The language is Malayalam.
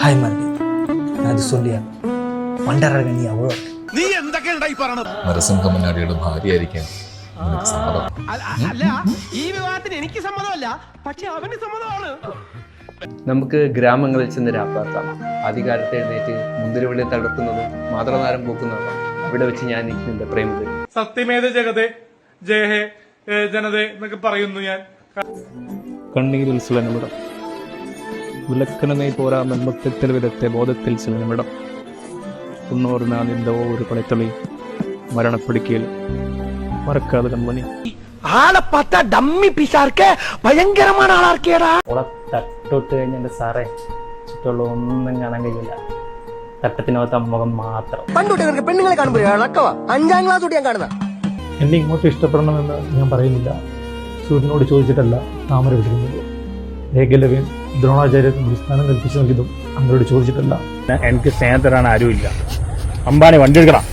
ஹாய் மார்கி, நான் அது சொல்லியா മണ്ടറക നീ അവളോ നീ എന്തൊക്കെയുണ്ടായി പറയണത്? നരസിംഹമന്നാടിയുടെ ഭാര്യയായിരിക്കാൻ നിനക്ക് സമ്മതം? അല്ല, ഈ വിവാഹത്തിന് എനിക്ക് സമ്മതമല്ല, പക്ഷെ അവന് സമ്മതമാണ്. നമുക്ക് ഗ്രാമങ്ങളിൽ ചെന്ന് രാപ്പാർത്താം. അധികാരത്തെ എഴുന്നേറ്റ് മുന്തിരിവള്ളി തളർത്തുന്നതും മാതൃനാരം പൂക്കുന്നതും അവിടെ വെച്ച് ഞാൻ നിന്റെ പ്രേമത്തിൽ സത്യമേത ജഗതേ ജയഹേ ജനതേ എന്നൊക്കെ പറയുന്നു ഞാൻ. കണ്ണീരിൽ ചില നിമിടം, വിളക്കണമേ പോരാ മെമ്പത്തിൽ വിധത്തെ ബോധത്തിൽ ചില നിമിടം, തൊണ്ണൂറ് നാളിൻ്റെ ഒരു പണിത്തളി മരണപ്പെടുക്കയിൽ മറക്കാതെ കമ്പനി. ആളെ பார்த்தா ഡമ്മി പിശാർക്ക് ഭയങ്കരமான ആളാ இருக்கேடா. ഓളെ തട്ടോട്ട് കഴിഞ്ഞ എൻ്റെ സാറേ ചുറ്റുള്ള ഒന്നും കാണാൻ കഴിയില്ല, തട്ടത്തിനകത്ത് മുഖം മാത്രം. പണ്ടുട്ട് പെണ്ണുങ്ങളെ കാണുമ്പോഴാണ് 5ാം ക്ലാസ് തൊട്ട് ഞാൻ കാണുന്ന. എന്നെ ഇങ്ങോട്ട് ഇഷ്ടപ്പെടണമെന്ന് ഞാൻ പറയുന്നില്ല. സൂര്യനോട് ചോദിച്ചിട്ടല്ല താമര വിട്ടിരുന്നത്. ഏകലവ്യൻ ദ്രോണാചാര്യൻ സ്ഥാനം കൽപ്പിച്ചു നൽകിയതും അങ്ങോട്ട് ചോദിച്ചിട്ടല്ല. എനിക്ക് സ്നേഹത്തരാണ് ആരുമില്ല. അമ്പാനെ വണ്ടി എടുക്കണം.